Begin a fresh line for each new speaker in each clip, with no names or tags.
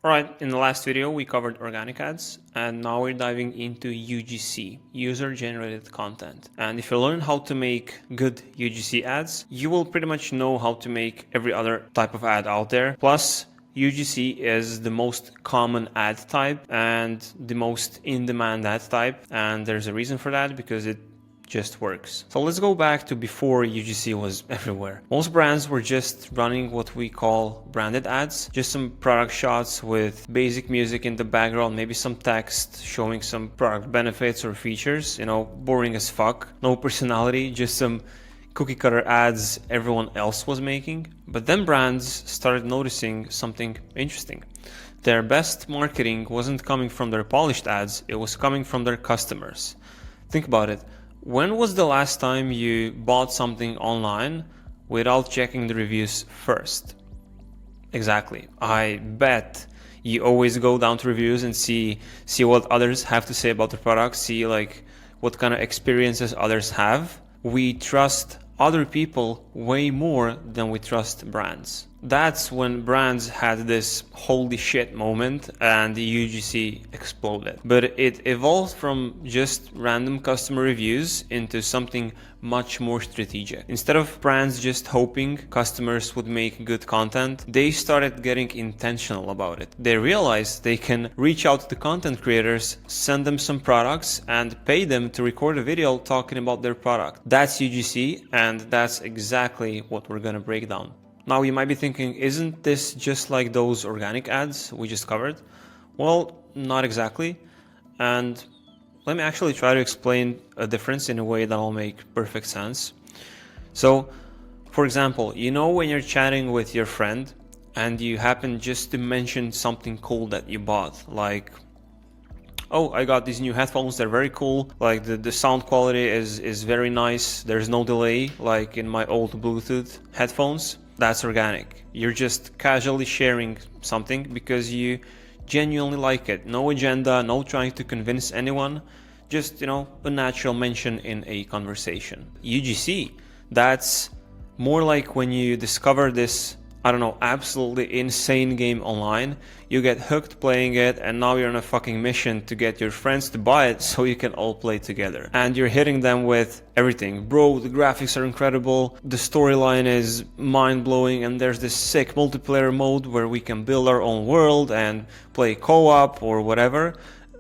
Alright, in the last video we covered organic ads, and now we're diving into UGC, user generated content. And if you learn how to make good UGC ads, you will pretty much know how to make every other type of ad out there. Plus, UGC is the most common ad type and the most in-demand ad type, and there's a reason for that, because it just works. So let's go back to before UGC was everywhere. Most brands were just running what we call branded ads, just some product shots with basic music in the background, maybe some text showing some product benefits or features, boring as fuck, no personality, just some cookie cutter ads everyone else was making. But then brands started noticing something interesting. Their best marketing wasn't coming from their polished ads, it was coming from their customers. Think about it. When was the last time you bought something online without checking the reviews first? Exactly. I bet you always go down to reviews and see what others have to say about the product, see what kind of experiences others have. We trust other people way more than we trust brands. That's when brands had this holy shit moment and the UGC exploded. But it evolved from just random customer reviews into something much more strategic. Instead of brands just hoping customers would make good content, they started getting intentional about it. They realized they can reach out to the content creators, send them some products, and pay them to record a video talking about their product. That's UGC, and that's exactly what we're gonna break down. Now you might be thinking, isn't this just like those organic ads we just covered? Well, not exactly. And let me actually try to explain a difference in a way that will make perfect sense. So, for example, when you're chatting with your friend and you happen just to mention something cool that you bought, like, oh, I got these new headphones, they're very cool, like the sound quality is very nice, there's no delay like in my old Bluetooth headphones. That's organic. You're just casually sharing something because you genuinely like it. No agenda, no trying to convince anyone, just, a natural mention in a conversation. UGC, that's more like when you discover this, absolutely insane game online, you get hooked playing it, and now you're on a fucking mission to get your friends to buy it so you can all play together. And you're hitting them with everything. Bro, the graphics are incredible, the storyline is mind-blowing, and there's this sick multiplayer mode where we can build our own world and play co-op or whatever.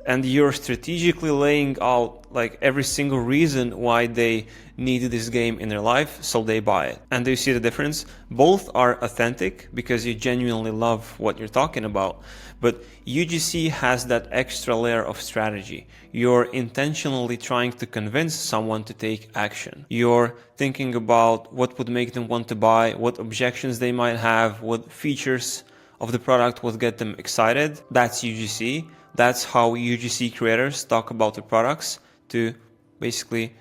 And you're strategically laying out every single reason why they need this game in their life, so they buy it. And do you see the difference? Both are authentic because you genuinely love what you're talking about. But UGC has that extra layer of strategy. You're intentionally trying to convince someone to take action. You're thinking about what would make them want to buy, what objections they might have, what features of the product would get them excited. That's UGC. That's how UGC creators talk about the products to basically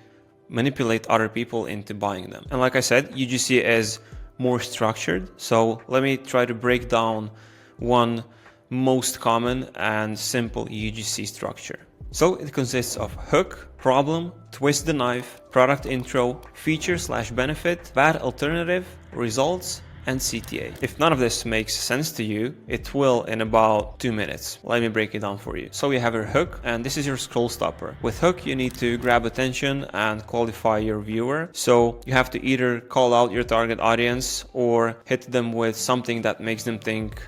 manipulate other people into buying them. And like I said, UGC is more structured. So let me try to break down one most common and simple UGC structure. So it consists of hook, problem, twist the knife, product intro, feature/benefit, bad alternative, results, and CTA. If none of this makes sense to you, it will in about 2 minutes. Let me break it down for you. So you have your hook, and this is your scroll stopper. With hook, you need to grab attention and qualify your viewer. So you have to either call out your target audience or hit them with something that makes them think,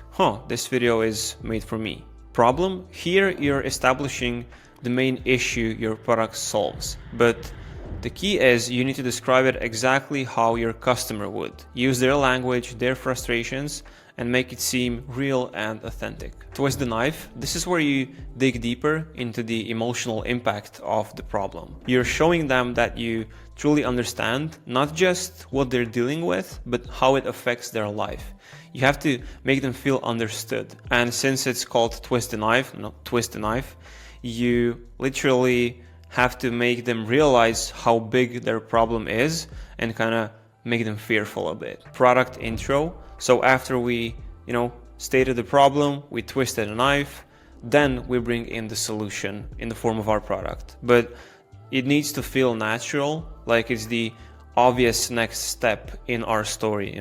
this video is made for me. Problem, here you're establishing the main issue your product solves. But the key is you need to describe it exactly how your customer would. Use their language, their frustrations, and make it seem real and authentic. Twist the knife. This is where you dig deeper into the emotional impact of the problem. You're showing them that you truly understand not just what they're dealing with, but how it affects their life. You have to make them feel understood. And since it's called twist the knife, you literally have to make them realize how big their problem is and kind of make them fearful a bit. Product intro. So after we, stated the problem, we twisted a knife, then we bring in the solution in the form of our product. But it needs to feel natural, like it's the obvious next step in our story,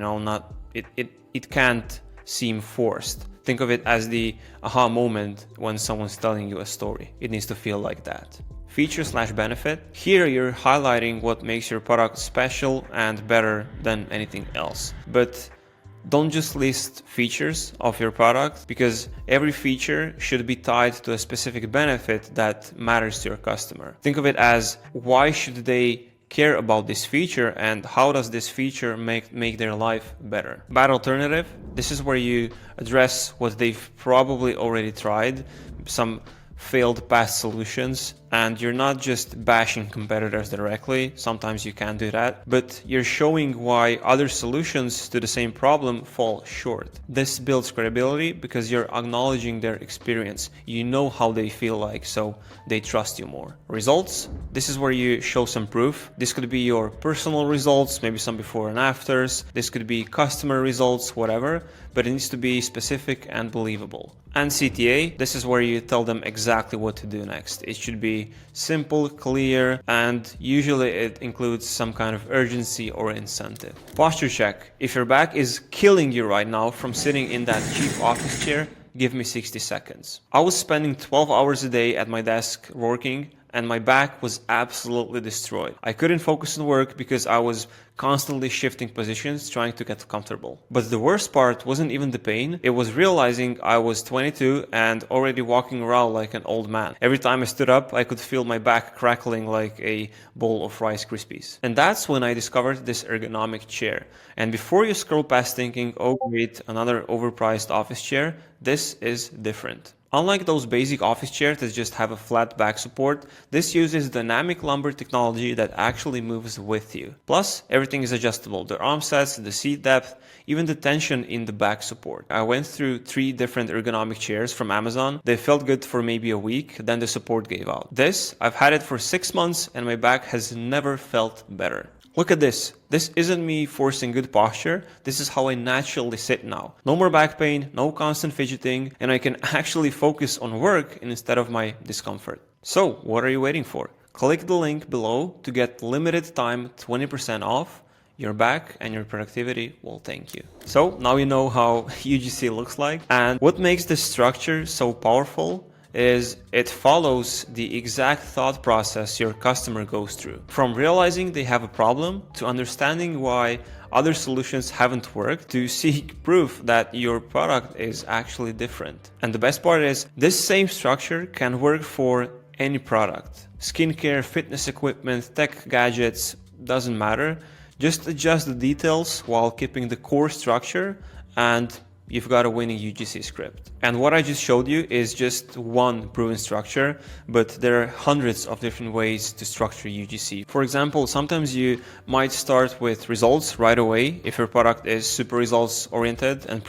it can't seem forced. Think of it as the aha moment when someone's telling you a story. It needs to feel like that. Feature/benefit. Here you're highlighting what makes your product special and better than anything else. But don't just list features of your product, because every feature should be tied to a specific benefit that matters to your customer. Think of it as, why should they care about this feature and how does this feature make their life better? Bad alternative. This is where you address what they've probably already tried, some failed past solutions, and you're not just bashing competitors directly. Sometimes you can do that, but you're showing why other solutions to the same problem fall short. This builds credibility because you're acknowledging their experience. You know how they feel like, so they trust you more. Results. This is where you show some proof. This could be your personal results, maybe some before and afters. This could be customer results, whatever, but it needs to be specific and believable. And CTA, this is where you tell them exactly what to do next. It should be simple, clear, and usually it includes some kind of urgency or incentive. Posture check. If your back is killing you right now from sitting in that cheap office chair, give me 60 seconds. I was spending 12 hours a day at my desk working, and my back was absolutely destroyed. I couldn't focus on work because I was constantly shifting positions trying to get comfortable. But the worst part wasn't even the pain, it was realizing I was 22 and already walking around like an old man. Every time I stood up, I could feel my back crackling like a bowl of Rice Krispies. And that's when I discovered this ergonomic chair. And before you scroll past thinking, oh great, another overpriced office chair, this is different. Unlike those basic office chairs that just have a flat back support, this uses dynamic lumbar technology that actually moves with you. Plus, everything is adjustable. The arm sets, the seat depth, even the tension in the back support. I went through 3 different ergonomic chairs from Amazon. They felt good for maybe a week, then the support gave out. This, I've had it for 6 months and my back has never felt better. Look at this. This isn't me forcing good posture. This is how I naturally sit now. No more back pain, no constant fidgeting, and I can actually focus on work instead of my discomfort. So, what are you waiting for? Click the link below to get limited time 20% off. Your back and your productivity will thank you. So, now you know how UGC looks like, and what makes this structure so powerful is it follows the exact thought process your customer goes through. From realizing they have a problem, to understanding why other solutions haven't worked, to seek proof that your product is actually different. And the best part is, this same structure can work for any product. Skincare, fitness equipment, tech gadgets, doesn't matter. Just adjust the details while keeping the core structure and you've got a winning UGC script. And what I just showed you is just one proven structure, but there are hundreds of different ways to structure UGC. For example, sometimes you might start with results right away if your product is super results oriented and